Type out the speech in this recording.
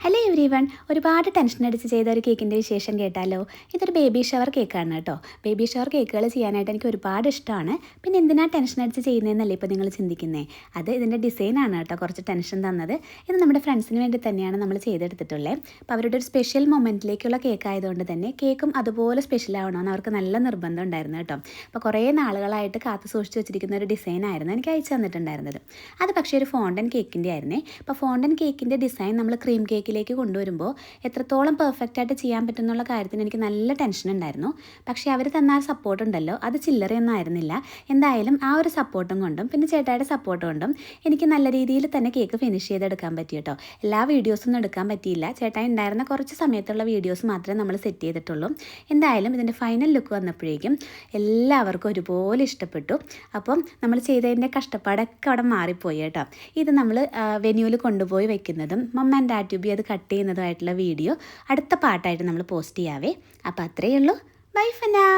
Hello every one, ഒരുപാട് tension അടിച്ച് ചെയ്ത ഒരു കേക്കിൻ്റെ വിശേഷം കേട്ടാലോ. ഇതൊരു ബേബി ഷവർ കേക്കാണ് കേട്ടോ. ബേബി ഷവർ കേക്കുകൾ ചെയ്യാനായിട്ട് എനിക്ക് ഒരുപാട് ഇഷ്ടമാണ്. പിന്നെ എന്തിനാ ടെൻഷൻ അടിച്ച് ചെയ്യുന്നതെന്നല്ലേ ഇപ്പോൾ നിങ്ങൾ ചിന്തിക്കുന്നേ. അത് ഇതിൻ്റെ ഡിസൈനാണ് കേട്ടോ കുറച്ച് ടെൻഷൻ തന്നത്. ഇത് നമ്മുടെ ഫ്രണ്ട്സിന് വേണ്ടി തന്നെയാണ് നമ്മൾ ചെയ്തെടുത്തിട്ടുള്ളത്. അപ്പോൾ അവരുടെ ഒരു സ്പെഷ്യൽ മൊമെൻറ്റിലേക്കുള്ള കേക്ക് ആയതുകൊണ്ട് തന്നെ കേക്കും അതുപോലെ സ്പെഷ്യൽ ആവണമെന്ന് അവർക്ക് നല്ല നിർബന്ധം ഉണ്ടായിരുന്നു കേട്ടോ. അപ്പോൾ കുറേ നാളുകളായിട്ട് കാത്തു സൂക്ഷിച്ച് വെച്ചിരിക്കുന്ന ഒരു ഡിസൈനായിരുന്നു എനിക്ക് അയച്ചു തന്നിട്ടുണ്ടായിരുന്നത്. അത് പക്ഷേ ഒരു ഫോണ്ടൻ കേക്കിൻ്റെ ആയിരുന്നേ. അപ്പോൾ ഫോണ്ടൻ കേക്കിൻ്റെ ഡിസൈൻ നമ്മൾ ക്രീം കേക്കിലേക്ക് കൊണ്ടുവരുമ്പോൾ എത്രത്തോളം പെർഫെക്റ്റ് ആയിട്ട് ചെയ്യാൻ പറ്റുന്നുള്ള കാര്യത്തിന് എനിക്ക് നല്ല ടെൻഷൻ ഉണ്ടായിരുന്നു. പക്ഷേ അവർ തന്ന ആ സപ്പോർട്ട് ഉണ്ടല്ലോ, അത് ചില്ലറയൊന്നും ആയിരുന്നില്ല. എന്തായാലും ആ ഒരു സപ്പോർട്ടും കൊണ്ടും പിന്നെ ചേട്ടായുടെ സപ്പോർട്ട് കൊണ്ടും എനിക്ക് നല്ല രീതിയിൽ തന്നെ കേക്ക് ഫിനിഷ് ചെയ്തെടുക്കാൻ പറ്റി കേട്ടോ. എല്ലാ വീഡിയോസൊന്നും എടുക്കാൻ പറ്റിയില്ല. ചേട്ടായി ഉണ്ടായിരുന്ന കുറച്ച് സമയത്തുള്ള വീഡിയോസ് മാത്രമേ നമ്മൾ സെറ്റ് ചെയ്തിട്ടുള്ളൂ. എന്തായാലും ഇതിൻ്റെ ഫൈനൽ ലുക്ക് വന്നപ്പോഴേക്കും എല്ലാവർക്കും ഒരുപോലെ ഇഷ്ടപ്പെട്ടു. അപ്പം നമ്മൾ ചെയ്തതിൻ്റെ കഷ്ടപ്പാടൊക്കെ അവിടെ മാറിപ്പോയി കേട്ടോ. ഇത് നമ്മൾ വെന്യൂവിൽ കൊണ്ടുപോയി വെക്കുന്നതും mamma and dad to be അത് കട്ട് ചെയ്യുന്നതുമായിട്ടുള്ള വീഡിയോ അടുത്ത പാട്ടായിട്ട് നമ്മൾ പോസ്റ്റ് ചെയ്യാവേ. അപ്പോൾ അത്രയേ ഉള്ളൂ. Bye for now.